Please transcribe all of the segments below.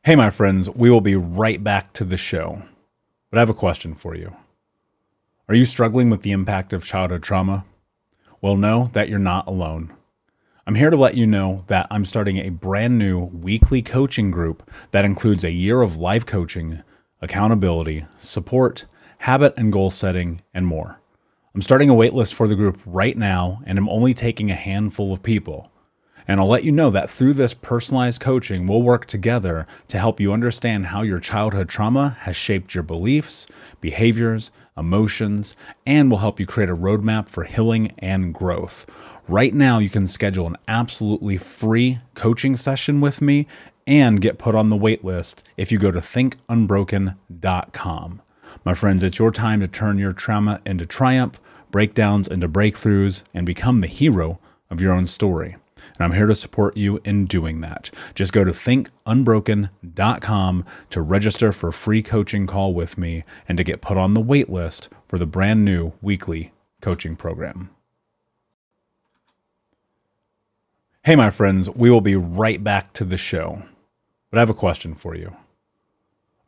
Hey, my friends, we will be right back to the show. But I have a question for you. Are you struggling with the impact of childhood trauma? Well, know that you're not alone. I'm here to let you know that I'm starting a brand new weekly coaching group that includes a year of live coaching, accountability, support, habit and goal setting, and more. I'm starting a waitlist for the group right now, and I'm only taking a handful of people. And I'll let you know that through this personalized coaching, we'll work together to help you understand how your childhood trauma has shaped your beliefs, behaviors, emotions, and will help you create a roadmap for healing and growth. Right now, you can schedule an absolutely free coaching session with me and get put on the wait list if you go to thinkunbroken.com. My friends, it's your time to turn your trauma into triumph, breakdowns into breakthroughs, and become the hero of your own story. And I'm here to support you in doing that. Just go to thinkunbroken.com to register for a free coaching call with me and to get put on the wait list for the brand new weekly coaching program. Hey, my friends, we will be right back to the show. But I have a question for you.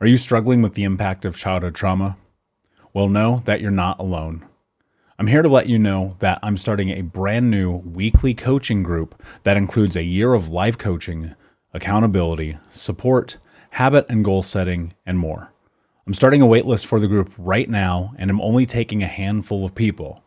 Are you struggling with the impact of childhood trauma? Well, know that you're not alone. I'm here to let you know that I'm starting a brand new weekly coaching group that includes a year of live coaching, accountability, support, habit and goal setting, and more. I'm starting a waitlist for the group right now, and I'm only taking a handful of people.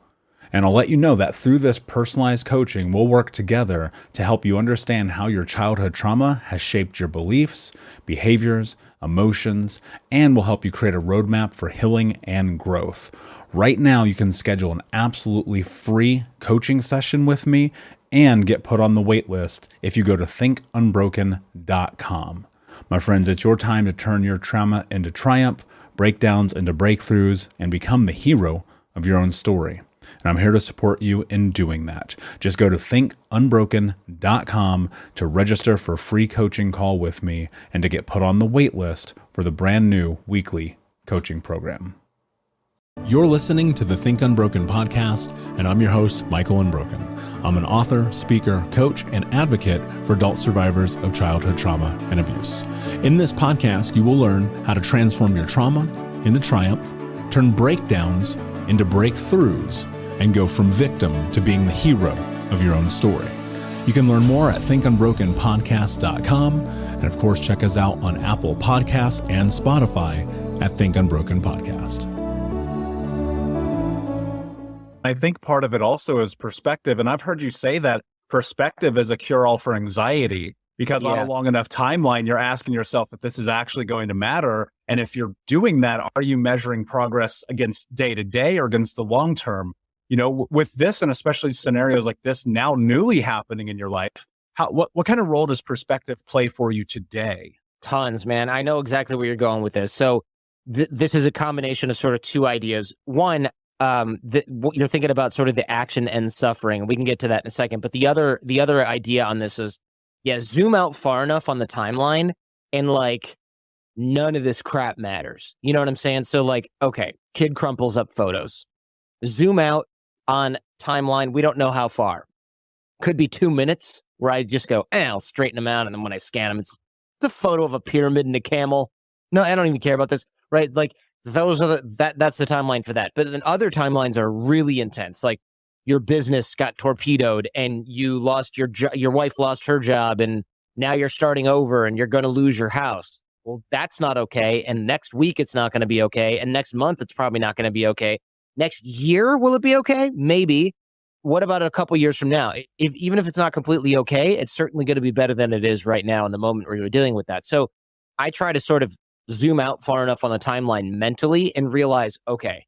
And I'll let you know that through this personalized coaching, we'll work together to help you understand how your childhood trauma has shaped your beliefs, behaviors, emotions, and will help you create a roadmap for healing and growth. Right now, you can schedule an absolutely free coaching session with me and get put on the wait list if you go to thinkunbroken.com. My friends, it's your time to turn your trauma into triumph, breakdowns into breakthroughs, and become the hero of your own story. And I'm here to support you in doing that. Just go to thinkunbroken.com to register for a free coaching call with me and to get put on the wait list for the brand new weekly coaching program. You're listening to the Think Unbroken podcast, and I'm your host, Michael Unbroken. I'm an author, speaker, coach, and advocate for adult survivors of childhood trauma and abuse. In this podcast, you will learn how to transform your trauma into triumph, turn breakdowns into breakthroughs, and go from victim to being the hero of your own story. You can learn more at thinkunbrokenpodcast.com, and of course, check us out on Apple Podcasts and Spotify at Think Unbroken Podcast. I think part of it also is perspective. And I've heard you say that perspective is a cure-all for anxiety, because on a long enough timeline, you're asking yourself if this is actually going to matter. And if you're doing that, are you measuring progress against day to day or against the long term? You know, with this, and especially scenarios like this now newly happening in your life, what kind of role does perspective play for you today? Tons, man. I know exactly where you're going with this. So this is a combination of sort of two ideas. One, you're thinking about sort of the action and suffering. We can get to that in a second. But the other idea on this is, zoom out far enough on the timeline and like none of this crap matters. You know what I'm saying? So like, okay, kid crumples up photos. Zoom out on timeline. We don't know how far. Could be 2 minutes where I just go, I'll straighten them out. And then when I scan them, it's a photo of a pyramid and a camel. No, I don't even care about this, right? Like, those are that's the timeline for that. But then other timelines are really intense. Like your business got torpedoed and you lost your wife lost her job and now you're starting over and you're going to lose your house. Well, that's not okay. And next week it's not going to be okay. And next month it's probably not going to be okay. Next year, will it be okay? Maybe. What about a couple years from now? Even if it's not completely okay, it's certainly going to be better than it is right now in the moment where you're dealing with that. So I try to sort of zoom out far enough on the timeline mentally and realize, okay,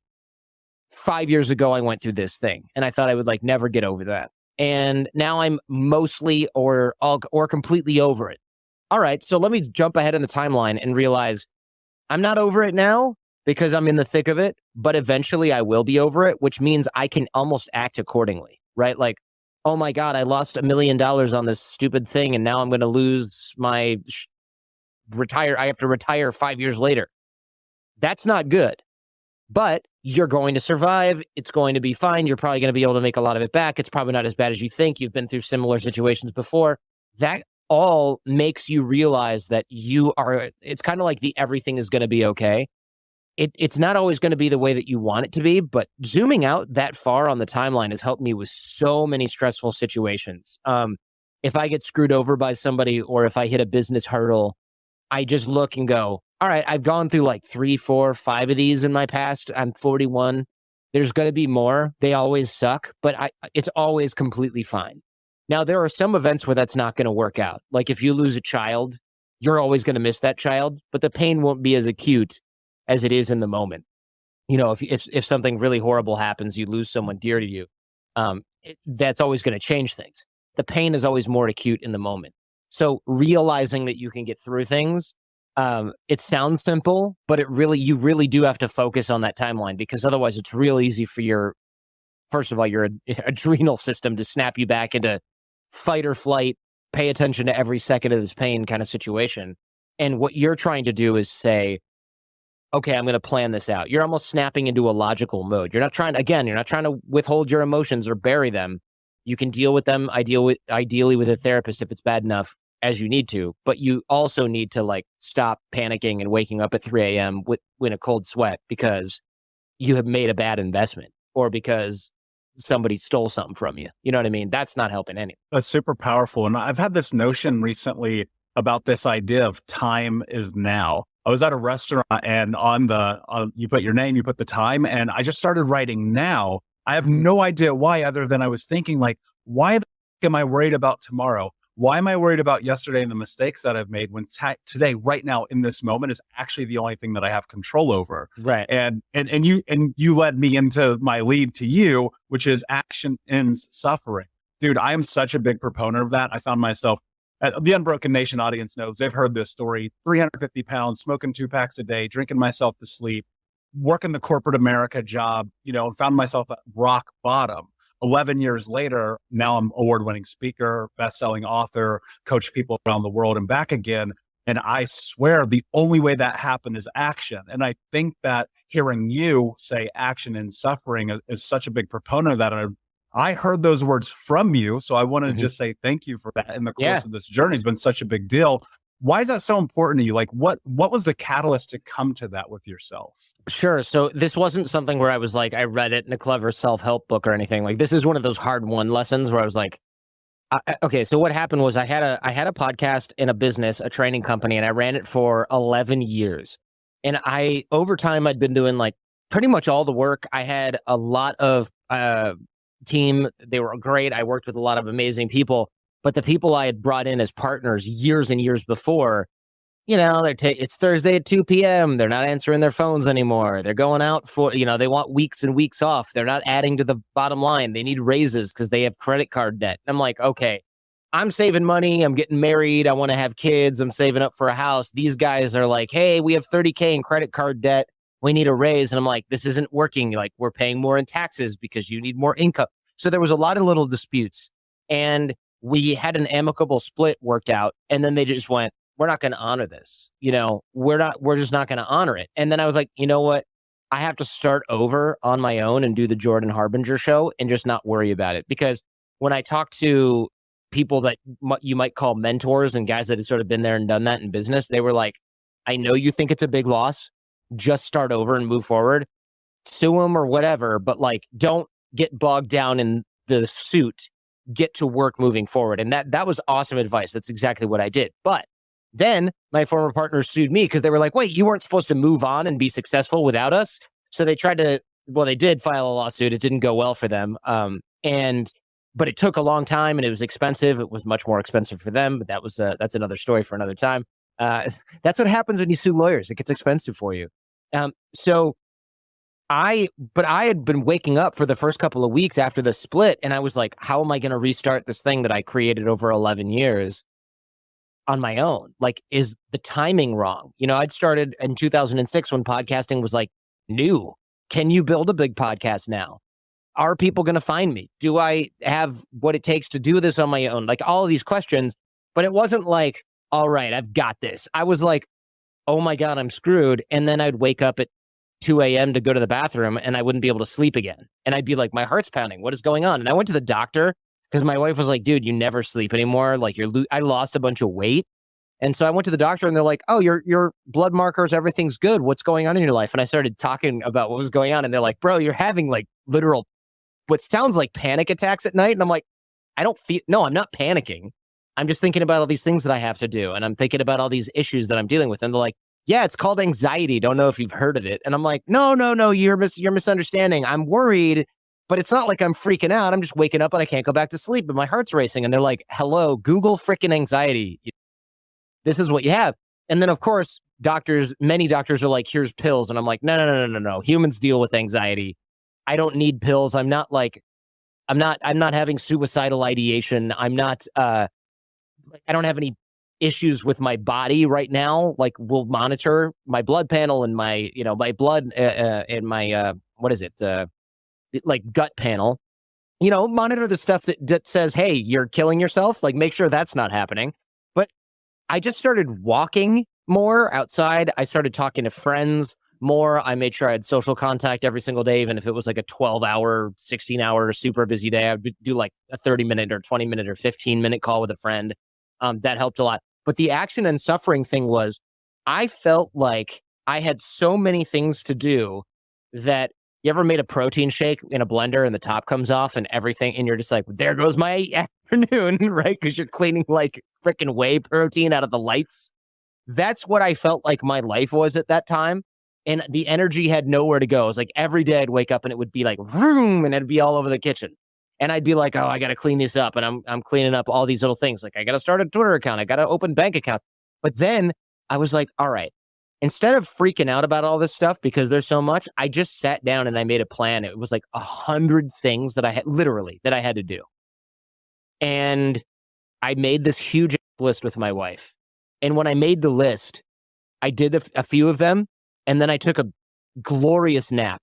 5 years ago, I went through this thing and I thought I would like never get over that. And now I'm mostly or completely over it. All right. So let me jump ahead in the timeline and realize I'm not over it now because I'm in the thick of it, but eventually I will be over it, which means I can almost act accordingly, right? Like, oh my God, I lost $1 million on this stupid thing. And now I'm going to lose my retire. I have to retire 5 years later. That's not good, but you're going to survive. It's going to be fine. You're probably going to be able to make a lot of it back. It's probably not as bad as you think. You've been through similar situations before. That all makes you realize that it's kind of like the everything is going to be okay. It's not always going to be the way that you want it to be, but zooming out that far on the timeline has helped me with so many stressful situations. If I get screwed over by somebody or if I hit a business hurdle, I just look and go, all right, I've gone through like 3, 4, 5 of these in my past. I'm 41. There's going to be more. They always suck, but it's always completely fine. Now, there are some events where that's not going to work out. Like if you lose a child, you're always going to miss that child, but the pain won't be as acute as it is in the moment. You know, if something really horrible happens, you lose someone dear to you, that's always going to change things. The pain is always more acute in the moment. So realizing that you can get through things, it sounds simple, but you really do have to focus on that timeline, because otherwise it's real easy for first of all, your adrenal system to snap you back into fight or flight, pay attention to every second of this pain kind of situation. And what you're trying to do is say, okay, I'm going to plan this out. You're almost snapping into a logical mode. You're not trying to withhold your emotions or bury them. You can deal with them ideally with a therapist if it's bad enough, as you need to, but you also need to like stop panicking and waking up at 3 a.m. in a cold sweat because you have made a bad investment or because somebody stole something from you. You know what I mean? That's not helping anyone. That's super powerful. And I've had this notion recently about this idea of time is now. I was at a restaurant and you put your name, you put the time, and I just started writing now. I have no idea why, other than I was thinking like, why the am I worried about tomorrow? Why am I worried about yesterday and the mistakes that I've made when today, right now, in this moment is actually the only thing that I have control over? Right. And you led me into my lead to you, which is action ends suffering. Dude, I am such a big proponent of that. I found myself, the Unbroken Nation audience knows, they've heard this story, 350 pounds, smoking 2 packs a day, drinking myself to sleep, working the corporate America job, found myself at rock bottom. 11 years later, now I'm award-winning speaker, best-selling author, coach people around the world and back again. And I swear the only way that happened is action. And I think that hearing you say action and suffering is such a big proponent of that. And I heard those words from you. So I want to just say thank you for that in the course of this journey. It's been such a big deal. Why is that so important to you? Like what was the catalyst to come to that with yourself? Sure. So this wasn't something where I was like, I read it in a clever self-help book or anything. Like this is one of those hard-won lessons where I was like, okay, so what happened was I had a podcast in a business, a training company, and I ran it for 11 years. And over time, I'd been doing like pretty much all the work. I had a lot of team. They were great. I worked with a lot of amazing people. But the people I had brought in as partners years and years before, it's Thursday at 2 p.m. They're not answering their phones anymore. They're going out for, they want weeks and weeks off. They're not adding to the bottom line. They need raises because they have credit card debt. I'm like, okay, I'm saving money. I'm getting married. I want to have kids. I'm saving up for a house. These guys are like, hey, we have $30K in credit card debt. We need a raise. And I'm like, this isn't working. Like, we're paying more in taxes because you need more income. So there was a lot of little disputes. And we had an amicable split worked out, and then they just went, we're not going to honor this. We're just not going to honor it. And then I was like, you know what? I have to start over on my own and do the Jordan Harbinger show and just not worry about it. Because when I talk to people that you might call mentors and guys that have sort of been there and done that in business, they were like, I know you think it's a big loss. Just start over and move forward. Sue them or whatever, but like, don't get bogged down in the suit. Get to work moving forward. And that was awesome advice. That's exactly what I did. But then my former partners sued me because they were like, wait, you weren't supposed to move on and be successful without us. So they they did file a lawsuit. It didn't go well for them. But it took a long time and it was expensive. It was much more expensive for them. But that's another story for another time. That's what happens when you sue lawyers. It gets expensive for you. I had been waking up for the first couple of weeks after the split, and I was like, how am I going to restart this thing that I created over 11 years on my own? Like, is the timing wrong? I'd started in 2006 when podcasting was like new. Can you build a big podcast now? Are people going to find me? Do I have what it takes to do this on my own? Like all of these questions, but it wasn't like, all right, I've got this. I was like, oh my God, I'm screwed. And then I'd wake up at 2 a.m. to go to the bathroom and I wouldn't be able to sleep again. And I'd be like, my heart's pounding. What is going on? And I went to the doctor because my wife was like, dude, you never sleep anymore. Like I lost a bunch of weight. And so I went to the doctor and they're like, oh, your blood markers, everything's good. What's going on in your life? And I started talking about what was going on. And they're like, bro, you're having like literal, what sounds like panic attacks at night. And I'm like, no, I'm not panicking. I'm just thinking about all these things that I have to do. And I'm thinking about all these issues that I'm dealing with. And they're like, yeah, it's called anxiety. Don't know if you've heard of it. And I'm like, no, you're misunderstanding. I'm worried, but it's not like I'm freaking out. I'm just waking up and I can't go back to sleep and my heart's racing. And they're like, hello, Google freaking anxiety. This is what you have. And then of course, many doctors are like, here's pills. And I'm like, no. Humans deal with anxiety. I don't need pills. I'm not having suicidal ideation. I don't have any issues with my body right now. Like we'll monitor my blood panel and my blood and my, like gut panel, monitor the stuff that says, hey, you're killing yourself. Like make sure that's not happening. But I just started walking more outside. I started talking to friends more. I made sure I had social contact every single day, even if it was like a 12-hour, 16-hour super busy day. I would do like a 30-minute or 20-minute or 15-minute call with a friend. That helped a lot. But the action and suffering thing was, I felt like I had so many things to do that you ever made a protein shake in a blender and the top comes off and everything, and you're just like, there goes my afternoon, right? Because you're cleaning like freaking whey protein out of the lights. That's what I felt like my life was at that time. And the energy had nowhere to go. It was like every day I'd wake up and it would be like, vroom, and it'd be all over the kitchen. And I'd be like, oh, I got to clean this up. And I'm cleaning up all these little things. Like I got to start a Twitter account. I got to open bank accounts. But then I was like, all right, instead of freaking out about all this stuff, because there's so much, I just sat down and I made a plan. It was like 100 things that I had to do. And I made this huge list with my wife. And when I made the list, I did a few of them. And then I took a glorious nap.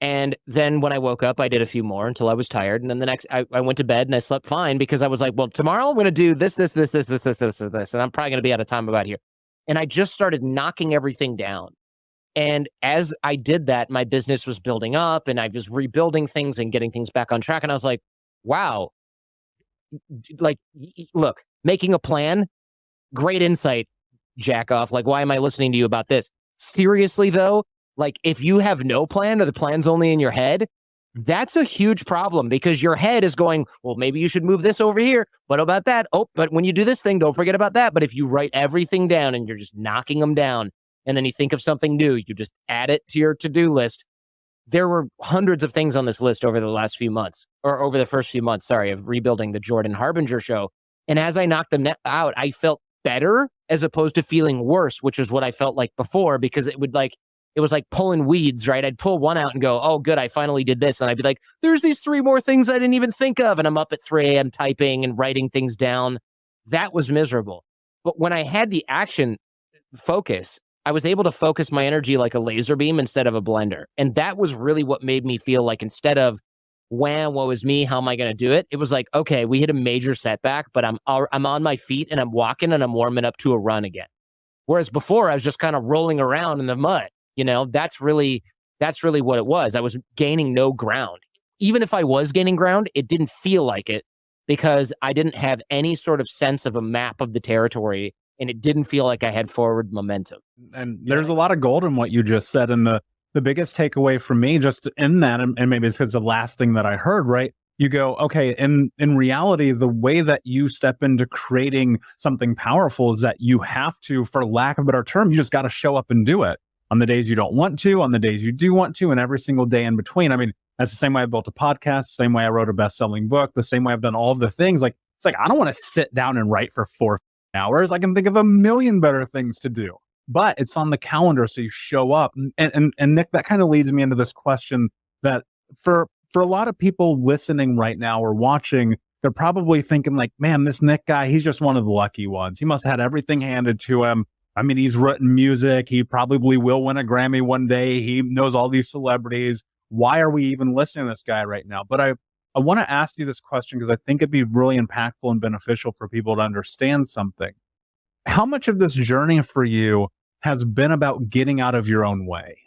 And then when I woke up, I did a few more until I was tired. And then I went to bed and I slept fine because I was like, well, tomorrow I'm going to do this. And I'm probably going to be out of time about here. And I just started knocking everything down. And as I did that, my business was building up and I was rebuilding things and getting things back on track. And I was like, wow, like, look, making a plan, great insight, jack off. Like, why am I listening to you about this? Seriously, though, like if you have no plan or the plan's only in your head, that's a huge problem because your head is going, well, maybe you should move this over here. What about that? Oh, but when you do this thing, don't forget about that. But if you write everything down and you're just knocking them down and then you think of something new, you just add it to your to-do list. There were hundreds of things on this list over the last few months or over the first few months, of rebuilding the Jordan Harbinger show. And as I knocked them out, I felt better as opposed to feeling worse, which is what I felt like before, because it was like pulling weeds, right? I'd pull one out and go, oh, good, I finally did this. And I'd be like, there's these 3 more things I didn't even think of. And I'm up at 3 a.m. typing and writing things down. That was miserable. But when I had the action focus, I was able to focus my energy like a laser beam instead of a blender. And that was really what made me feel like instead of, wham, woe is me, how am I going to do it? It was like, okay, we hit a major setback, but I'm on my feet and I'm walking and I'm warming up to a run again. Whereas before I was just kind of rolling around in the mud. That's really what it was. I was gaining no ground. Even if I was gaining ground, it didn't feel like it because I didn't have any sort of sense of a map of the territory and it didn't feel like I had forward momentum. And there's a lot of gold in what you just said. And the biggest takeaway for me just in that, and maybe it's because the last thing that I heard, right? You go, okay, in reality, the way that you step into creating something powerful is that you have to, for lack of a better term, you just got to show up and do it. On the days you don't want to, on the days you do want to, and every single day in between. I mean, that's the same way I built a podcast, the same way I wrote a best-selling book, the same way I've done all of the things. Like, it's like, I don't want to sit down and write for 4 hours. I can think of a million better things to do, but it's on the calendar. So you show up. And Nick, that kind of leads me into this question that for a lot of people listening right now or watching, they're probably thinking like, man, this Nick guy, he's just one of the lucky ones. He must have had everything handed to him. I mean, he's written music. He probably will win a Grammy one day. He knows all these celebrities. Why are we even listening to this guy right now? But I want to ask you this question because I think it'd be really impactful and beneficial for people to understand something. How much of this journey for you has been about getting out of your own way?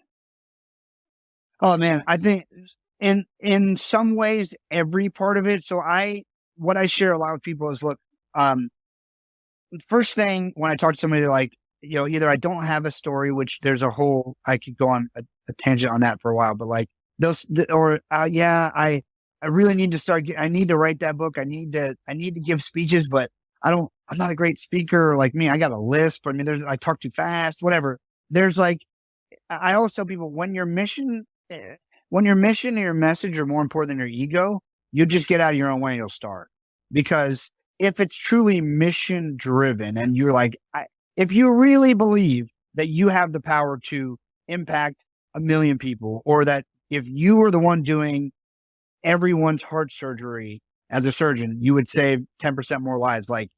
Oh man, I think in some ways every part of it. So I what I share a lot with people is, look, first thing when I talk to somebody, like, either I don't have a story, which there's a whole, I could go on a tangent on that for a while, but like I really need to start, I need to write that book. I need to give speeches, but I'm not a great speaker. Like me, I got a lisp. I mean, I talk too fast, whatever. There's like, I always tell people, when your mission and your message are more important than your ego, you just get out of your own way and you'll start. Because if it's truly mission driven and you're like, if you really believe that you have the power to impact 1 million people, or that if you were the one doing everyone's heart surgery as a surgeon, you would save 10% more lives, like,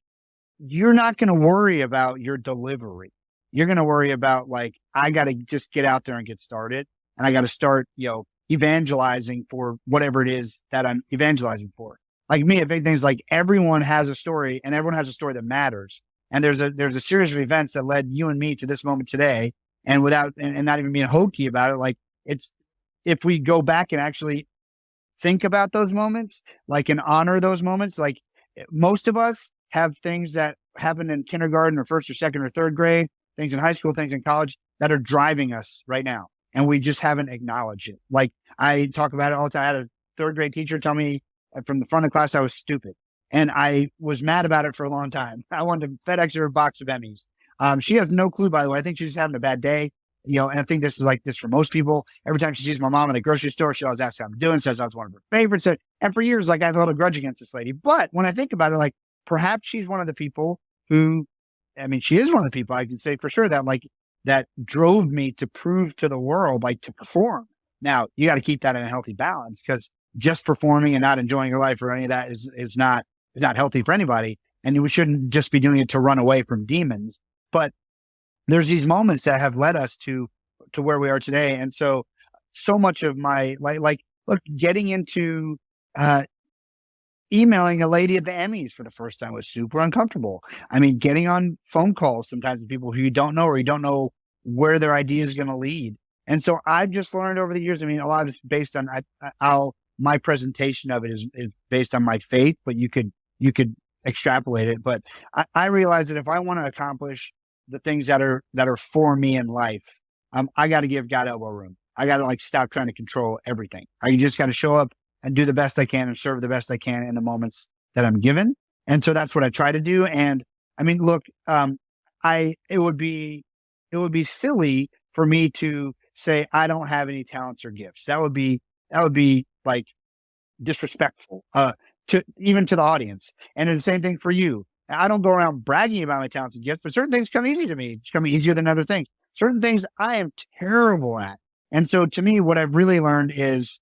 you're not going to worry about your delivery. You're going to worry about, like, I got to just get out there and get started. And I got to start, evangelizing for whatever it is that I'm evangelizing for. Like me, a big thing is, like, everyone has a story, and everyone has a story that matters. And there's a series of events that led you and me to this moment today. And without, and not even being hokey about it, like, if we go back and actually think about those moments, like, and honor those moments, like, most of us have things that happened in kindergarten or first or second or third grade, things in high school, things in college that are driving us right now. And we just haven't acknowledged it. Like, I talk about it all the time. I had a third grade teacher tell me from the front of the class I was stupid. And I was mad about it for a long time. I wanted to FedEx her a box of Emmys. She has no clue, by the way. I think she's having a bad day. And I think this is like this for most people. Every time she sees my mom in the grocery store, she always asks how I'm doing, says I was one of her favorites. And for years, like, I have a little grudge against this lady. But when I think about it, like, perhaps she's one of the people who, she is one of the people I can say for sure that, like, that drove me to prove to the world, like, to perform. Now, you got to keep that in a healthy balance, because just performing and not enjoying your life or any of that is not healthy for anybody. And we shouldn't just be doing it to run away from demons. But there's these moments that have led us to where we are today. And so much of my, like, look, getting into, emailing a lady at the Emmys for the first time was super uncomfortable. Getting on phone calls sometimes with people who you don't know, or you don't know where their idea is going to lead. And so I've just learned over the years, a lot of it's based on how my presentation of it is based on my faith, but you could extrapolate it. But I realize that if I want to accomplish the things that are for me in life, I got to give God elbow room. I got to, like, stop trying to control everything. I just got to show up and do the best I can and serve the best I can in the moments that I'm given. And so that's what I try to do. And look, it would be silly for me to say I don't have any talents or gifts. That would be like disrespectful, to the audience. And it's the same thing for you. I don't go around bragging about my talents and gifts, but certain things come easy to me. It's come easier than other things. Certain things I am terrible at. And so to me, what I've really learned is,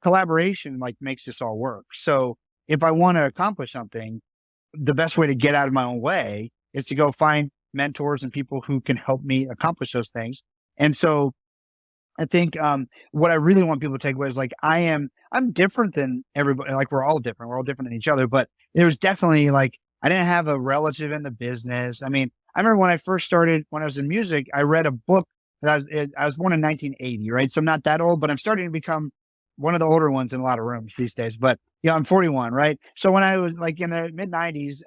collaboration, like, makes this all work. So if I want to accomplish something, the best way to get out of my own way is to go find mentors and people who can help me accomplish those things. And so I think, what I really want people to take away is, like, I'm different than everybody. Like, we're all different. We're all different than each other, but there was definitely, like, I didn't have a relative in the business. I remember when I first started, when I was in music, I read a book. I was born in 1980, right? So I'm not that old, but I'm starting to become one of the older ones in a lot of rooms these days. But I'm 41, right? So when I was, like, in the mid 90s,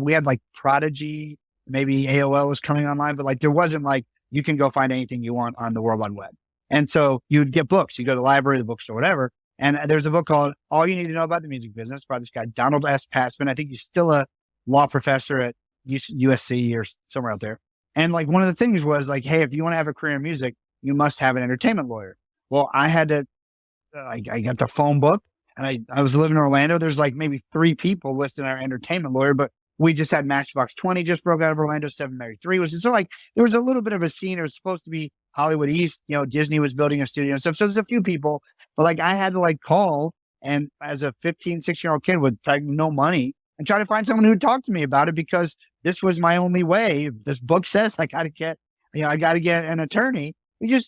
we had like Prodigy, maybe AOL was coming online, but, like, there wasn't, like, you can go find anything you want on the World Wide Web. And so you'd get books, you go to the library, the bookstore, whatever. And there's a book called All You Need to Know About the Music Business by this guy, Donald S. Passman. I think he's still a law professor at USC or somewhere out there. And, like, one of the things was, like, hey, if you want to have a career in music, you must have an entertainment lawyer. Well, I had to, I got the phone book, and I was living in Orlando. There's, like, maybe 3 people listed our entertainment lawyer, but we just had Matchbox 20 just broke out of Orlando, 7 Mary 3 was. So, like, there was a little bit of a scene. It was supposed to be Hollywood East, Disney was building a studio and stuff. So there's a few people, but, like, I had to, like, call, and as a 15, 16-year-old kid with, like, no money, and try to find someone who'd talk to me about it, because this was my only way. This book says I got to get an attorney. You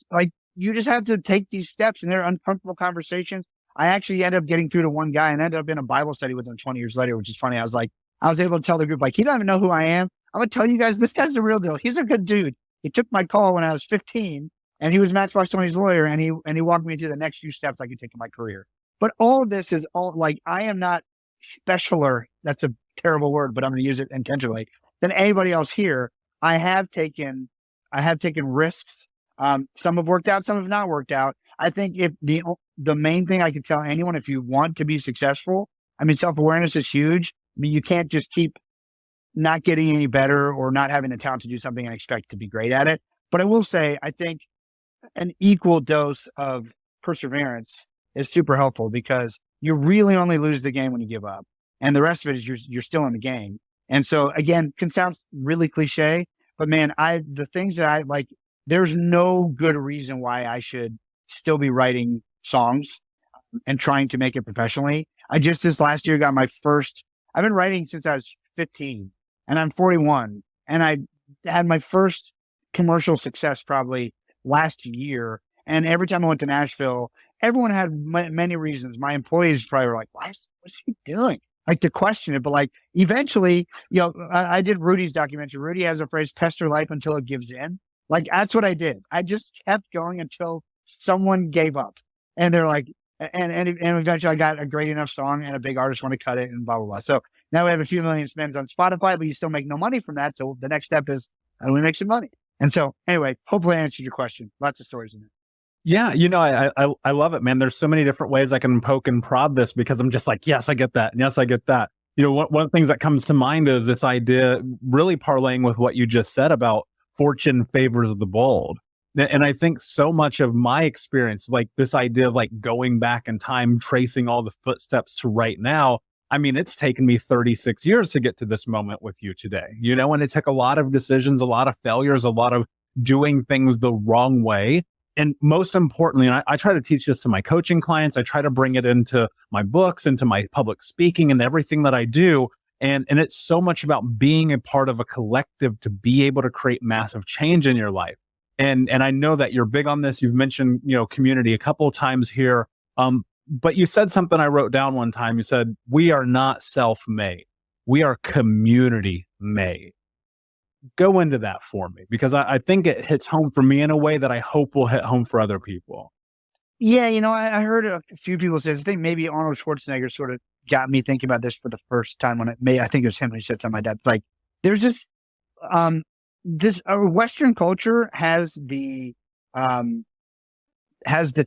just have to take these steps, and they're uncomfortable conversations. I actually ended up getting through to one guy and ended up in a Bible study with him 20 years later, which is funny. I was able to tell the group, like, he don't even know who I am. I'm going to tell you guys, this guy's the real deal. He's a good dude. He took my call when I was 15, and he was Matchbox 20's lawyer, and he walked me through the next few steps I could take in my career. But all of this is all like, I am not specialer. That's a terrible word, but I'm going to use it intentionally than anybody else here. I have taken risks. Some have worked out, some have not worked out. I think if the main thing I could tell anyone, if you want to be successful, I mean, self-awareness is huge. I mean, you can't just keep not getting any better or not having the talent to do something and expect to be great at it. But I will say, I think an equal dose of perseverance is super helpful, because you really only lose the game when you give up. And the rest of it is you're still in the game. And so again, can sound really cliche, but man, the things that I like, there's no good reason why I should still be writing songs and trying to make it professionally. I just this last year got my first, I've been writing since I was 15 and I'm 41. And I had my first commercial success probably last year. And every time I went to Nashville, everyone had many reasons. My employees probably were like, what's he doing? Like, to question it. But like, eventually, I did Rudy's documentary. Rudy has a phrase, pester life until it gives in. Like, that's what I did. I just kept going until someone gave up. And they're like, and eventually I got a great enough song and a big artist want to cut it and blah, blah, blah. So now we have a few million spins on Spotify, but you still make no money from that. So the next step is, how do we make some money? And so anyway, hopefully I answered your question. Lots of stories in there. Yeah, I love it, man. There's so many different ways I can poke and prod this, because I'm just like, yes, I get that. And yes, I get that. One of the things that comes to mind is this idea, really parlaying with what you just said about fortune favors the bold. And I think so much of my experience, like this idea of like going back in time, tracing all the footsteps to right now. I mean, it's taken me 36 years to get to this moment with you today, and it took a lot of decisions, a lot of failures, a lot of doing things the wrong way. And most importantly, and I try to teach this to my coaching clients, I try to bring it into my books, into my public speaking and everything that I do. And it's so much about being a part of a collective to be able to create massive change in your life. And I know that you're big on this. You've mentioned, community a couple of times here. But you said something I wrote down one time. You said, we are not self-made. We are community-made. Go into that for me, because I think it hits home for me in a way that I hope will hit home for other people. Yeah, I heard a few people say this. I think maybe Arnold Schwarzenegger sort of got me thinking about this for the first time when I think it was him who said something like that. Like, there's this Western culture has the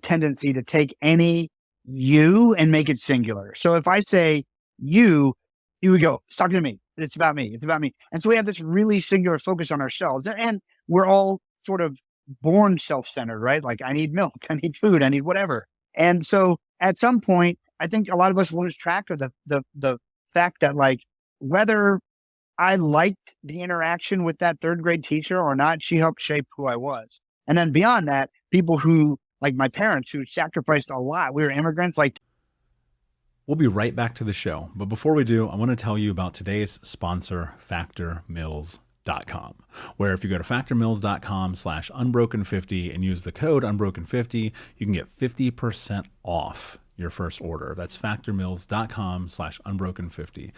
tendency to take any you and make it singular. So if I say you would go, it's talking to me. It's about me. It's about me. And so we have this really singular focus on ourselves. And we're all sort of born self-centered, right? Like, I need milk, I need food, I need whatever. And so at some point, I think a lot of us lose track of the fact that, like, whether I liked the interaction with that third grade teacher or not, she helped shape who I was. And then beyond that, people who, like my parents, who sacrificed a lot. We were immigrants, like. We'll be right back to the show. But before we do, I want to tell you about today's sponsor, factormeals.com, where if you go to factormeals.com/unbroken50 and use the code unbroken50, you can get 50% off your first order. That's factormeals.com/unbroken50.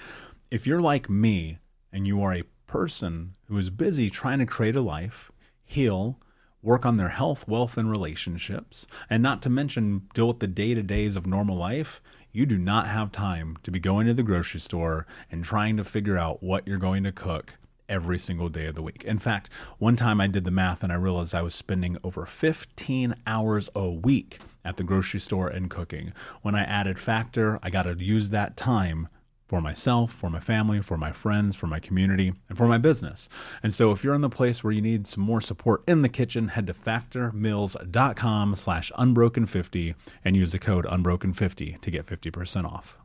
If you're like me and you are a person who is busy trying to create a life, heal, work on their health, wealth, and relationships, and not to mention deal with the day-to-days of normal life, you do not have time to be going to the grocery store and trying to figure out what you're going to cook every single day of the week. In fact, one time I did the math and I realized I was spending over 15 hours a week at the grocery store and cooking. When I added Factor, I got to use that time for myself, for my family, for my friends, for my community, and for my business. And so if you're in the place where you need some more support in the kitchen, head to factormeals.com/unbroken50 and use the code unbroken50 to get 50% off.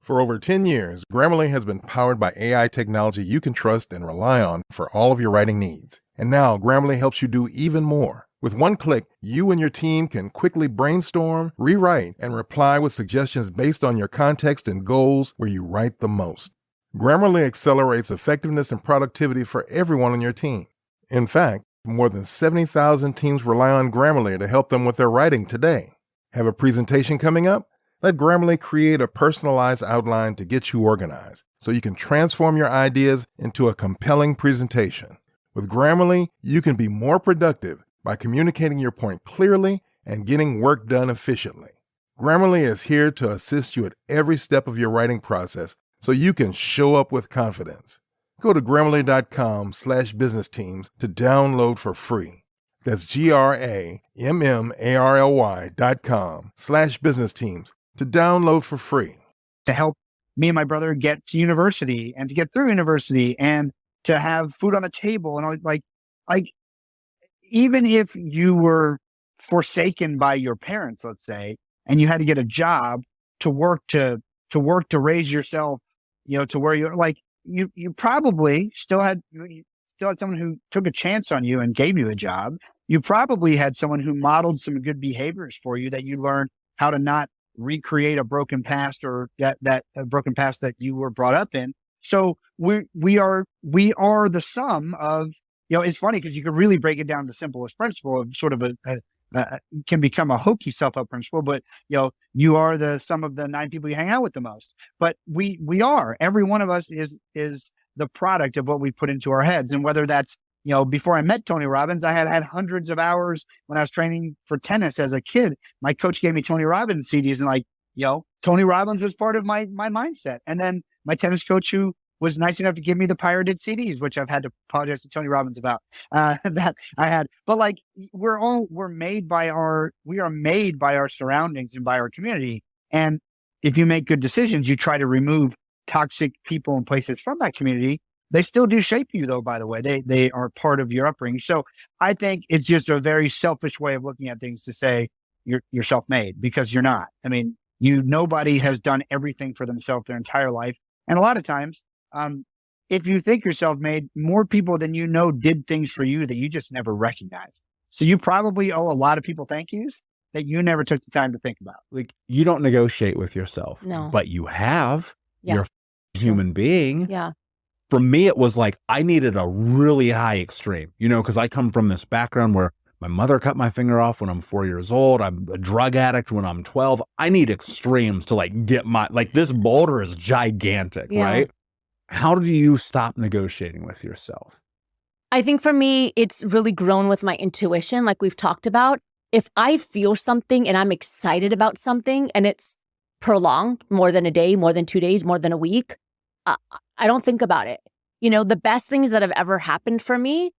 For over 10 years, Grammarly has been powered by AI technology you can trust and rely on for all of your writing needs. And now Grammarly helps you do even more. With one click, you and your team can quickly brainstorm, rewrite, and reply with suggestions based on your context and goals where you write the most. Grammarly accelerates effectiveness and productivity for everyone on your team. In fact, more than 70,000 teams rely on Grammarly to help them with their writing today. Have a presentation coming up? Let Grammarly create a personalized outline to get you organized so you can transform your ideas into a compelling presentation. With Grammarly, you can be more productive by communicating your point clearly and getting work done efficiently. Grammarly is here to assist you at every step of your writing process so you can show up with confidence. Go to Grammarly.com/business teams to download for free. That's GRAMMARLY.com/business teams to download for free. To help me and my brother get to university and to get through university and to have food on the table. And like even if you were forsaken by your parents, let's say, and you had to get a job to work to raise yourself, to where you're like, you probably still had someone who took a chance on you and gave you a job. You probably had someone who modeled some good behaviors for you that you learned how to not recreate a broken past or that a broken past that you were brought up in. So we are the sum of, it's funny because you could really break it down to the simplest principle of sort of can become a hokey self-help principle, but you are the sum of the 9 people you hang out with the most. But we are, every one of us is the product of what we put into our heads. And whether that's, before I met Tony Robbins, I had hundreds of hours when I was training for tennis as a kid. My coach gave me Tony Robbins CDs and Tony Robbins was part of my mindset. And then my tennis coach, who was nice enough to give me the pirated CDs, which I've had to apologize to Tony Robbins about, that I had. But we are made by our surroundings and by our community. And if you make good decisions, you try to remove toxic people and places from that community. They still do shape you, though, by the way. They are part of your upbringing. So I think it's just a very selfish way of looking at things to say you're self-made, because you're not. I mean, nobody has done everything for themselves their entire life. And a lot of times, if you think you're self-made, more people than you know did things for you that you just never recognized. So you probably owe a lot of people thank yous that you never took the time to think about. You don't negotiate with yourself, No. but you have. Yeah. You're a human being. Yeah. For me, it was like I needed a really high extreme, because I come from this background where my mother cut my finger off when I'm 4 years old. I'm a drug addict when I'm 12. I need extremes to get this boulder is gigantic, Yeah. right? How do you stop negotiating with yourself? I think for me, it's really grown with my intuition, like we've talked about. If I feel something and I'm excited about something and it's prolonged more than a day, more than 2 days, more than a week, I don't think about it. The best things that have ever happened for me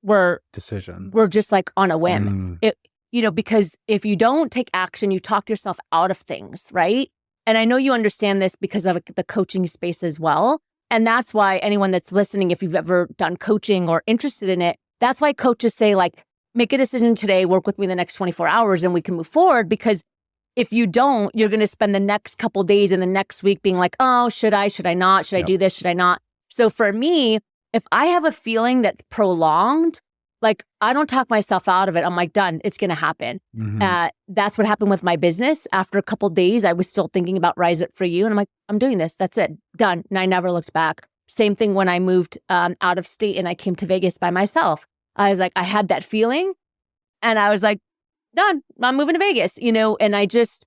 were just on a whim. Because if you don't take action, you talk yourself out of things, right? And I know you understand this because of the coaching space as well. And that's why anyone that's listening, if you've ever done coaching or interested in it, that's why coaches say make a decision today, work with me the next 24 hours and we can move forward. Because if you don't, you're going to spend the next couple days and the next week being like, oh, should I not? Should I do this? Should I not? So for me, if I have a feeling that's prolonged, I don't talk myself out of it. I'm done. It's going to happen. Mm-hmm. That's what happened with my business. After a couple days, I was still thinking about Rise Up For You. And I'm I'm doing this. That's it. Done. And I never looked back. Same thing when I moved out of state and I came to Vegas by myself. I was I had that feeling and I was done. I'm moving to Vegas, and I just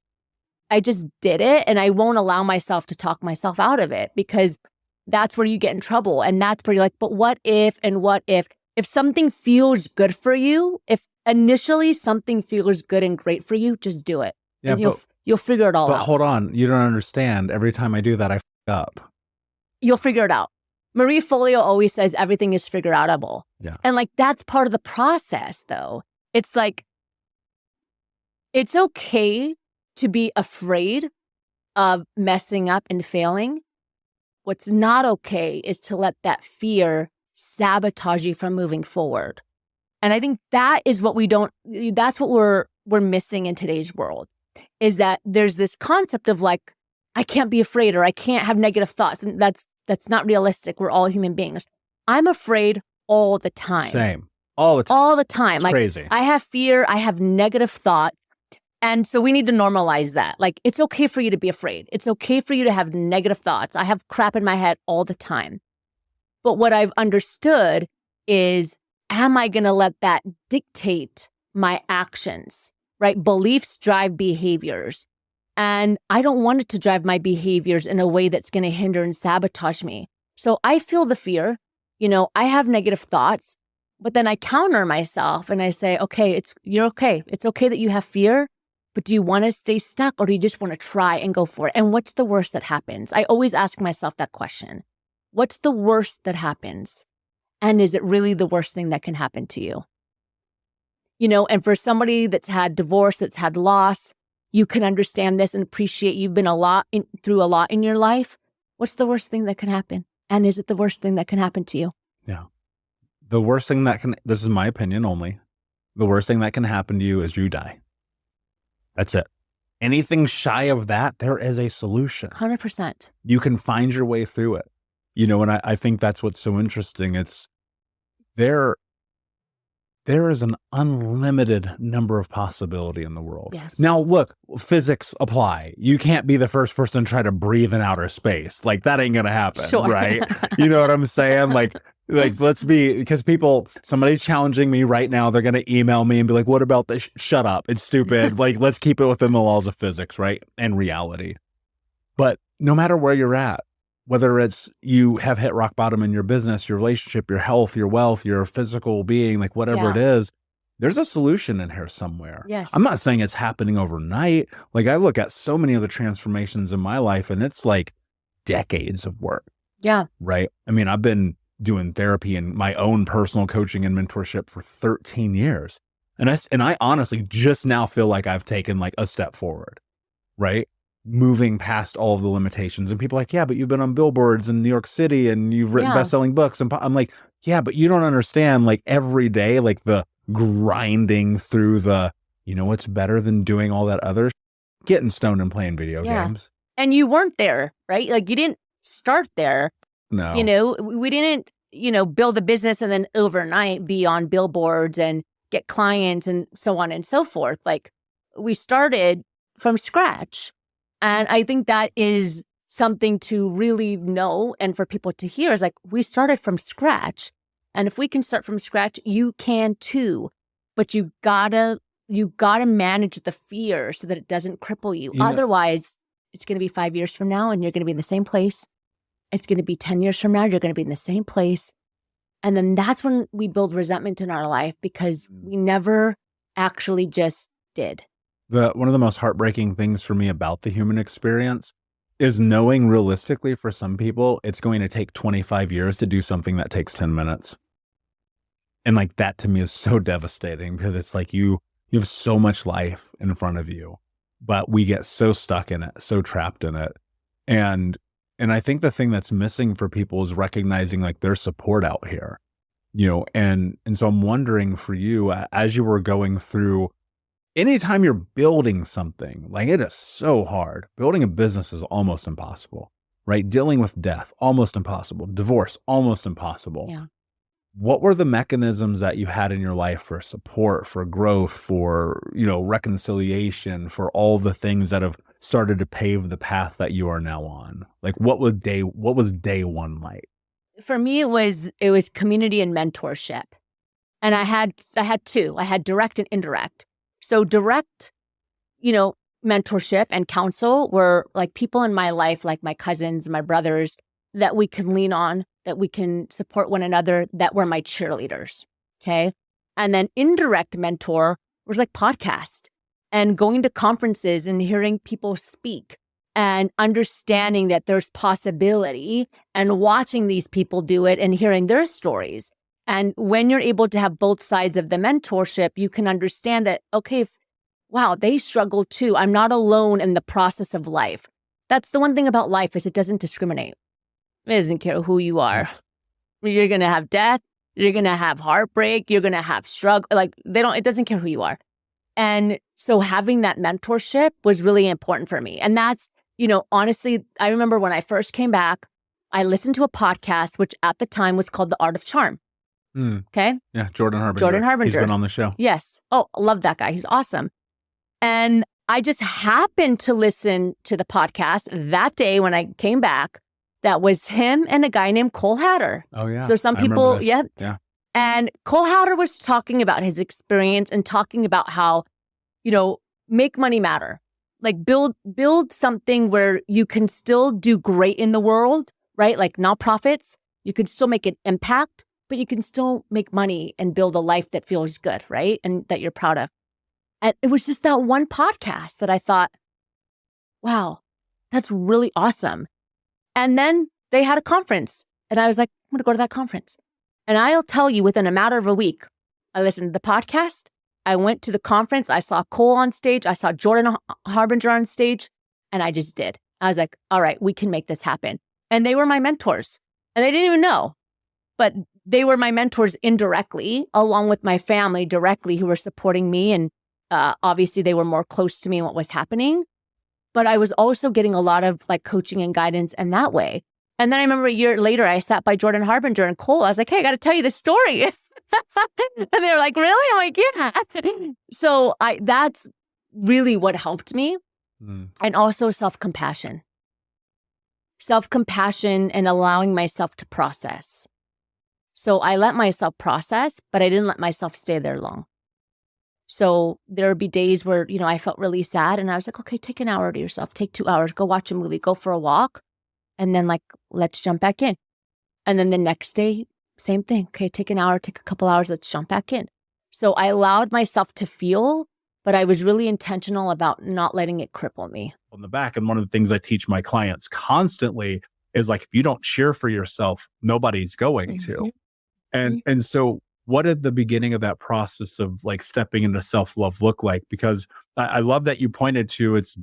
did it. And I won't allow myself to talk myself out of it, because that's where you get in trouble. And that's where you're but what if, and what if something feels good for you, if initially something feels good and great for you, just do it. Yeah, and you'll figure it all out. But hold on. You don't understand. Every time I do that, I f up. You'll figure it out. Marie Folio always says everything is figure outable. Yeah. And that's part of the process, though. It's it's okay to be afraid of messing up and failing. What's not okay is to let that fear sabotage you from moving forward. And I think that is what that's what we're missing in today's world, is that there's this concept of I can't be afraid or I can't have negative thoughts. And that's not realistic. We're all human beings. I'm afraid all the time. Same. All the time. All the time. It's crazy. I have fear. I have negative thought. And so we need to normalize that. It's okay for you to be afraid. It's okay for you to have negative thoughts. I have crap in my head all the time. But what I've understood is, am I going to let that dictate my actions, right? Beliefs drive behaviors. And I don't want it to drive my behaviors in a way that's going to hinder and sabotage me. So I feel the fear. I have negative thoughts, but then I counter myself and I say, okay, you're okay. It's okay that you have fear. But do you want to stay stuck or do you just want to try and go for it? And what's the worst that happens? I always ask myself that question. What's the worst that happens? And is it really the worst thing that can happen to you? And for somebody that's had divorce, that's had loss, you can understand this and appreciate you've been through a lot in your life. What's the worst thing that can happen? And is it the worst thing that can happen to you? Yeah. The worst thing this is my opinion only, the worst thing that can happen to you is you die. That's it. Anything shy of that, there is a solution. 100%. You can find your way through it. And I think that's what's so interesting. It's there is an unlimited number of possibility in the world. Yes. Now, look, physics apply. You can't be the first person to try to breathe in outer space. Like, that ain't going to happen, Sure. right? You know what I'm saying? Like, because somebody's challenging me right now. They're going to email me and be like, what about this? Shut up. It's stupid. Like, let's keep it within the laws of physics, right? And reality. But no matter where you're at, whether it's you have hit rock bottom in your business, your relationship, your health, your wealth, your physical being, like whatever it is, there's a solution in here somewhere. Yes. I'm not saying it's happening overnight. Like, I look at so many of the transformations in my life and it's like decades of work. Yeah. Right. I mean, I've been doing therapy and my own personal coaching and mentorship for 13 years. And I honestly just now feel like I've taken like a step forward, right? Moving past all of the limitations. And people are like, yeah, but you've been on billboards in New York City and you've written best-selling books. And I'm like, yeah, but you don't understand, like, every day, like the grinding through what's better than doing all that other getting stoned and playing video games. And you weren't there, right? Like, you didn't start there. No. We didn't, build a business and then overnight be on billboards and get clients and so on and so forth. Like, we started from scratch. And I think that is something to really know and for people to hear is like, we started from scratch. And if we can start from scratch, you can too. But you gotta manage the fear so that it doesn't cripple you. Otherwise, it's going to be 5 years from now and you're going to be in the same place. It's going to be 10 years from now, you're going to be in the same place. And then that's when we build resentment in our life because we never actually just did. One of the most heartbreaking things for me about the human experience is knowing realistically for some people, it's going to take 25 years to do something that takes 10 minutes. And like that to me is so devastating because it's like you have so much life in front of you, but we get so stuck in it, so trapped in it. And I think the thing that's missing for people is recognizing like there's support out here, and so I'm wondering for you, as you were going through, anytime you're building something, like it is so hard. Building a business is almost impossible, right? Dealing with death, almost impossible. Divorce, almost impossible. Yeah. What were the mechanisms that you had in your life for support, for growth, for, reconciliation, for all the things that have started to pave the path that you are now on? Like what was day one like? For me, it was community and mentorship. And I had two. I had direct and indirect. So direct, mentorship and counsel were like people in my life, like my cousins, my brothers, that we can lean on, that we can support one another, that were my cheerleaders. Okay. And then indirect mentor was like podcast and going to conferences and hearing people speak and understanding that there's possibility and watching these people do it and hearing their stories. And when you're able to have both sides of the mentorship, you can understand that, okay, wow, they struggle too. I'm not alone in the process of life. That's the one thing about life is it doesn't discriminate. It doesn't care who you are. You're going to have death. You're going to have heartbreak. You're going to have struggle. Like it doesn't care who you are. And so having that mentorship was really important for me. And that's, honestly, I remember when I first came back, I listened to a podcast, which at the time was called The Art of Charm. Okay. Yeah. Jordan Harbinger. He's been on the show. Yes. Oh, I love that guy. He's awesome. And I just happened to listen to the podcast that day when I came back. That was him and a guy named Cole Hatter. Oh, yeah. So some people, yeah. And Cole Hatter was talking about his experience and talking about how, make money matter. Like build something where you can still do great in the world, right? Like nonprofits, you can still make an impact, but you can still make money and build a life that feels good, right? And that you're proud of. And it was just that one podcast that I thought, wow, that's really awesome. And then they had a conference and I was like, I'm going to go to that conference. And I'll tell you, within a matter of a week, I listened to the podcast. I went to the conference. I saw Cole on stage. I saw Jordan Harbinger on stage. And I just did. I was like, all right, we can make this happen. And they were my mentors. And they didn't even know. But they were my mentors indirectly, along with my family directly, who were supporting me. And obviously, they were more close to me and what was happening. But I was also getting a lot of like coaching and guidance in that way. And then I remember a year later, I sat by Jordan Harbinger and Cole. I was like, hey, I got to tell you this story. And they were like, really? I'm like, yeah. So that's really what helped me. And also self-compassion. Self-compassion and allowing myself to process. So I let myself process, but I didn't let myself stay there long. So there would be days where, I felt really sad and I was like, okay, take an hour to yourself, take 2 hours, go watch a movie, go for a walk. And then let's jump back in. And then the next day, same thing. Okay, take an hour, take a couple hours, let's jump back in. So I allowed myself to feel, but I was really intentional about not letting it cripple me. On the back. And one of the things I teach my clients constantly is like, if you don't cheer for yourself, nobody's going to. And so what did the beginning of that process of like stepping into self-love look like? Because I love that you pointed to it's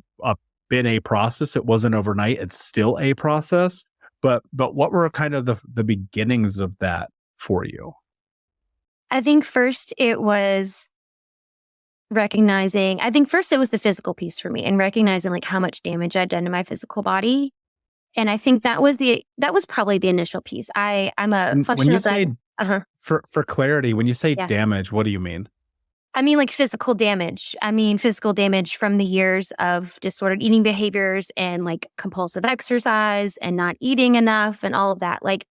been a process. It wasn't overnight. It's still a process. But what were kind of the beginnings of that for you? I think first it was recognizing, first it was the physical piece for me and recognizing like how much damage I'd done to my physical body. And I think that was probably the initial piece. I'm a functional. When you say, for clarity, when you say damage, what do you mean? I mean, like physical damage. I mean, physical damage from the years of disordered eating behaviors and like compulsive exercise and not eating enough and all of that. Like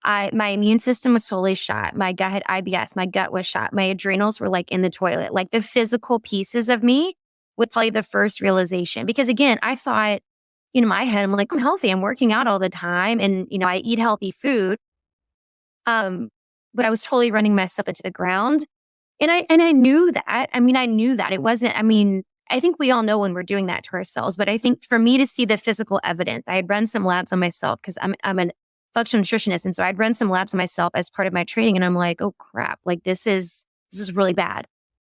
my immune system was totally shot. My gut had IBS. My gut was shot. My adrenals were like in the toilet. Like the physical pieces of me was probably the first realization. Because again, I thought in my head, I'm like, I'm healthy. I'm working out all the time. And, I eat healthy food. But I was totally running myself into the ground. And I knew that. I knew that it wasn't, I think we all know when we're doing that to ourselves, but I think for me to see the physical evidence, I had run some labs on myself because I'm a functional nutritionist. And so I'd run some labs on myself as part of my training. And I'm like, oh crap, like this is really bad.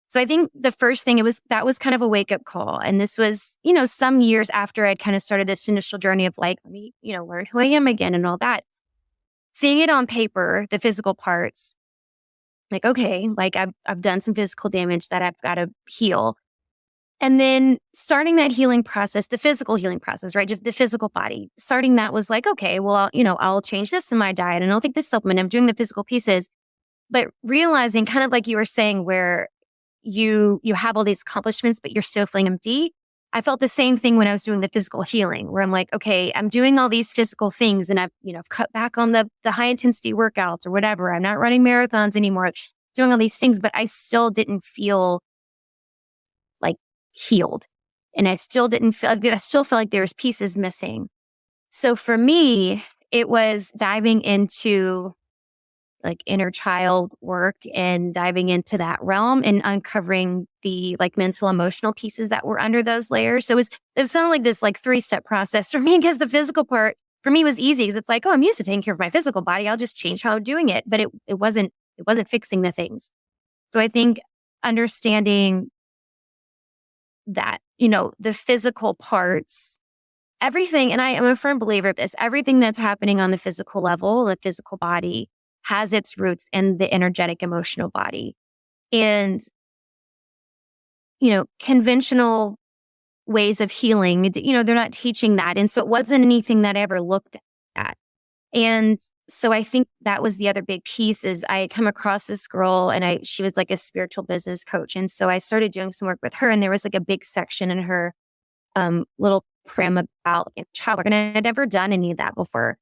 So I think the first thing that was kind of a wake up call. And this was, some years after I'd kind of started this initial journey of like, let me, learn who I am again and all that. Seeing it on paper, the physical parts, like, okay, like I've done some physical damage that I've got to heal. And then starting that healing process, the physical healing process, right? Just the physical body, starting that was like, okay, well, I'll change this in my diet and I'll take this supplement. I'm doing the physical pieces, but realizing kind of like you were saying where you have all these accomplishments, but you're still feeling empty. I felt the same thing when I was doing the physical healing where I'm like, okay, I'm doing all these physical things and I've cut back on the high intensity workouts or whatever. I'm not running marathons anymore, doing all these things, but I still didn't feel like healed. And I still felt like there was pieces missing. So for me, it was diving into like inner child work and diving into that realm and uncovering the like mental emotional pieces that were under those layers. So it was kind of like this like 3-step process for me because the physical part for me was easy because it's like, oh, I'm used to taking care of my physical body. I'll just change how I'm doing it. But it wasn't fixing the things. So I think understanding that, the physical parts, everything, and I am a firm believer of this, everything that's happening on the physical level, the physical body has its roots in the energetic emotional body. And, conventional ways of healing, they're not teaching that. And so it wasn't anything that I ever looked at. And so I think that was the other big piece is I had come across this girl and she was like a spiritual business coach. And so I started doing some work with her and there was like a big section in her little prim about child work. And I had never done any of that before.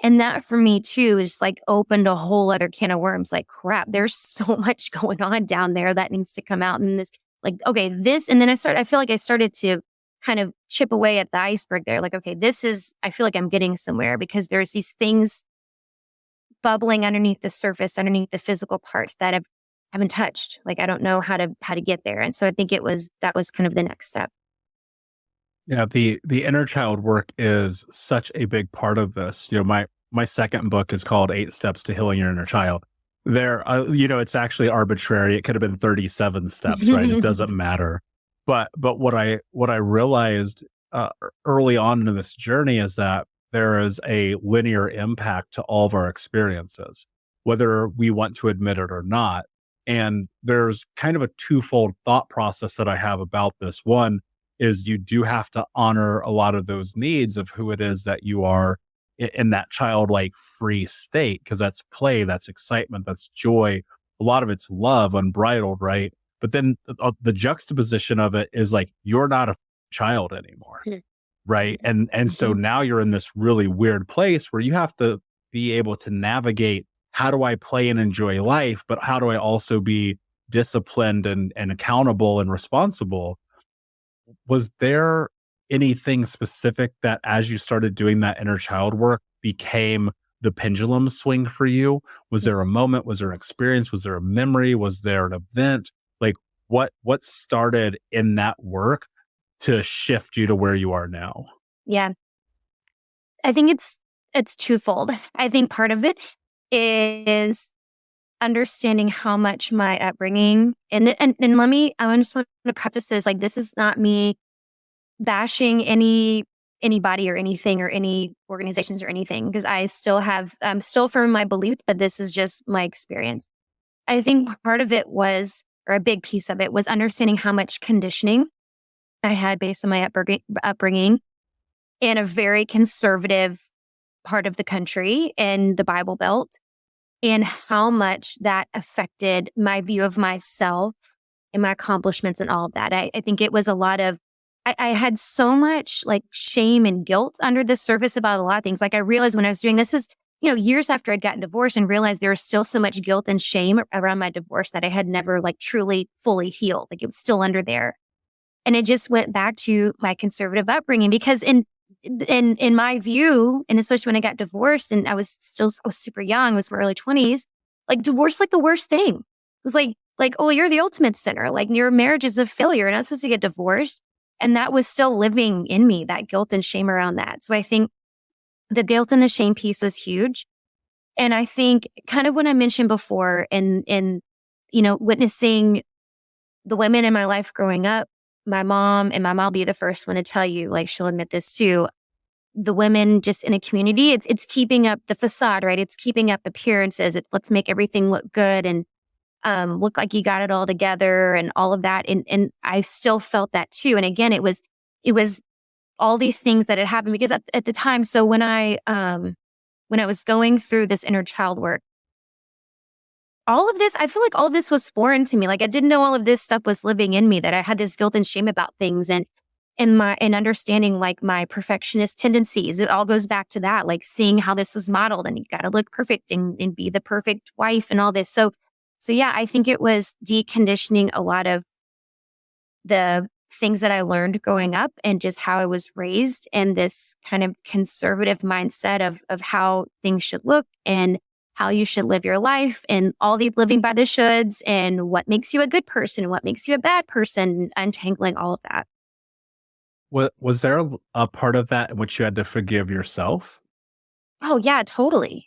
And that for me too is like opened a whole other can of worms. Like crap, there's so much going on down there that needs to come out. And this, like, okay, this, and then I feel like I started to kind of chip away at the iceberg there. Like, okay, I feel like I'm getting somewhere because there's these things bubbling underneath the surface, underneath the physical parts that haven't touched. Like, I don't know how to get there. And so I think that was kind of the next step. Yeah, the inner child work is such a big part of this. My second book is called 8 Steps to Healing Your Inner Child. It's actually arbitrary. It could have been 37 steps, right? It doesn't matter. But what I realized early on in this journey is that there is a linear impact to all of our experiences, whether we want to admit it or not. And there's kind of a twofold thought process that I have about this. One is you do have to honor a lot of those needs of who it is that you are in that childlike free state, because that's play, that's excitement, that's joy. A lot of it's love, unbridled, right? But then the juxtaposition of it is like, you're not a child anymore, right? And so now you're in this really weird place where you have to be able to navigate, how do I play and enjoy life, but how do I also be disciplined and accountable and responsible? Was there anything specific that, as you started doing that inner child work, became the pendulum swing for you? Was there a moment? Was there an experience? Was there a memory? Was there an event? Like, what started in that work to shift you to where you are now? Yeah. I think it's twofold. I think part of it is understanding how much my upbringing, and I just want to preface this, like, this is not me bashing anybody or anything or any organizations or anything, because I'm still firm in my belief that this is just my experience. I think part of it was, or a big piece of it was, understanding how much conditioning I had based on my upbringing in a very conservative part of the country in the Bible Belt, and how much that affected my view of myself and my accomplishments and all of that. I think it was a lot of, I had so much like shame and guilt under the surface about a lot of things. Like, I realized when I was doing this was, years after I'd gotten divorced, and realized there was still so much guilt and shame around my divorce that I had never like truly fully healed. Like, it was still under there. And it just went back to my conservative upbringing, because in my view, and especially when I got divorced and I was super young, it was my early 20s, like, divorce, like the worst thing. It was like, oh, you're the ultimate sinner. Like, your marriage is a failure. You're not supposed to get divorced. And that was still living in me, that guilt and shame around that. So I think the guilt and the shame piece was huge. And I think kind of what I mentioned before in witnessing the women in my life growing up, my mom will be the first one to tell you, like, she'll admit this too. The women just in a community, it's keeping up the facade, right? It's keeping up appearances. Let's make everything look good and look like you got it all together and all of that. And I still felt that too. And again, it was all these things that had happened, because at the time, so when I was going through this inner child work, all of this, I feel like all of this was foreign to me. Like, I didn't know all of this stuff was living in me, that I had this guilt and shame about things, and understanding like my perfectionist tendencies. It all goes back to that, like seeing how this was modeled, and you got to look perfect and be the perfect wife and all this. So yeah, I think it was deconditioning a lot of the things that I learned growing up, and just how I was raised, and this kind of conservative mindset of how things should look and how you should live your life, and all the living by the shoulds, and what makes you a good person, what makes you a bad person, untangling all of that. Was there a part of that in which you had to forgive yourself? Oh yeah, totally.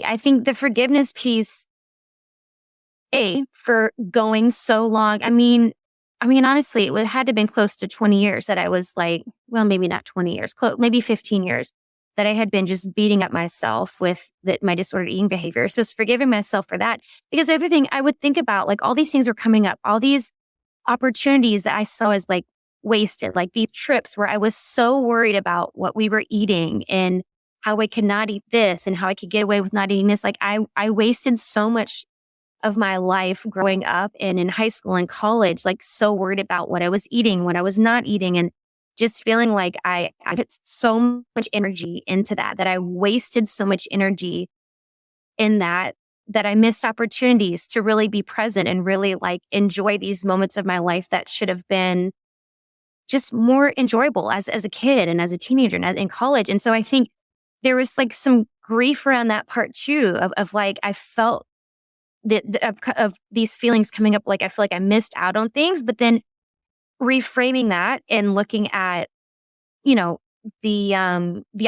I think the forgiveness piece, for going so long. I mean, honestly, it had to have been close to 20 years that I was like, well, maybe not 20 years, maybe 15 years that I had been just beating up myself with my disordered eating behavior. So it's forgiving myself for that. Because everything I would think about, like, all these things were coming up, all these opportunities that I saw as like wasted, like these trips where I was so worried about what we were eating and how I could not eat this and how I could get away with not eating this. Like, I wasted so much of my life growing up and in high school and college, like, so worried about what I was eating, what I was not eating, and just feeling like I put so much energy into that I wasted so much energy in that I missed opportunities to really be present and really like enjoy these moments of my life that should have been just more enjoyable as a kid and as a teenager and in college. And so I think there was like some grief around that part too, of like, I felt of these feelings coming up, like I feel like I missed out on things, but then reframing that and looking at, you know, the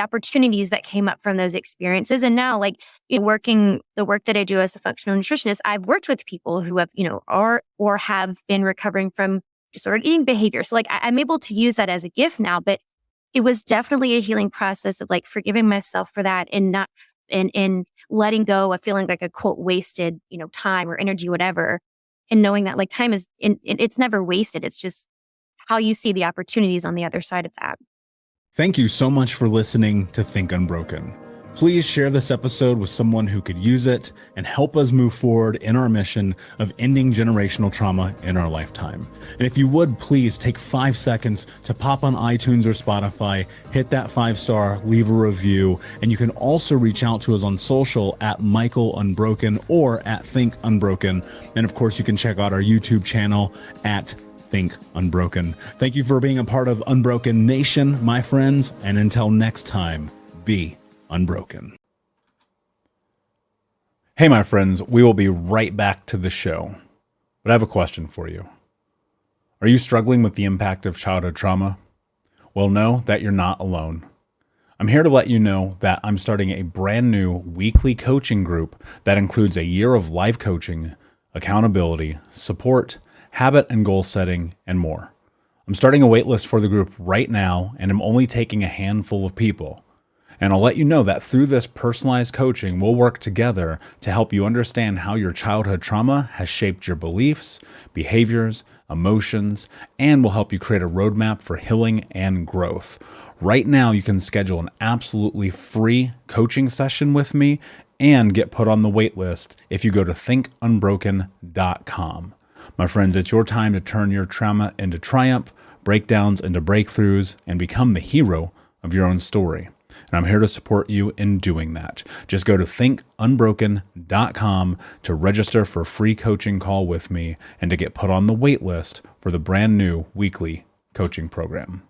opportunities that came up from those experiences. And now, like, working the work that I do as a functional nutritionist, I've worked with people who have, are or have been recovering from disordered eating behavior. So like I'm able to use that as a gift now, but it was definitely a healing process of like forgiving myself for that and not and letting go of feeling like a quote wasted, time or energy, whatever. And knowing that like time is it's never wasted. It's just how you see the opportunities on the other side of that. Thank you so much for listening to Think Unbroken. Please share this episode with someone who could use it and help us move forward in our mission of ending generational trauma in our lifetime. And if you would, please take 5 seconds to pop on iTunes or Spotify, hit that 5-star, leave a review, and you can also reach out to us on social at Michael Unbroken or at Think Unbroken. And of course, you can check out our YouTube channel at Think Unbroken. Thank you for being a part of Unbroken Nation, my friends, and until next time, be unbroken. Hey, my friends, we will be right back to the show, but I have a question for you. Are you struggling with the impact of childhood trauma? Well, know that you're not alone. I'm here to let you know that I'm starting a brand new weekly coaching group that includes a year of live coaching, accountability, support, habit and goal setting, and more. I'm starting a waitlist for the group right now, and I'm only taking a handful of people. And I'll let you know that through this personalized coaching, we'll work together to help you understand how your childhood trauma has shaped your beliefs, behaviors, emotions, and will help you create a roadmap for healing and growth. Right now, you can schedule an absolutely free coaching session with me and get put on the wait list if you go to thinkunbroken.com. My friends, it's your time to turn your trauma into triumph, breakdowns into breakthroughs, and become the hero of your own story. And I'm here to support you in doing that. Just go to thinkunbroken.com to register for a free coaching call with me and to get put on the wait list for the brand new weekly coaching program.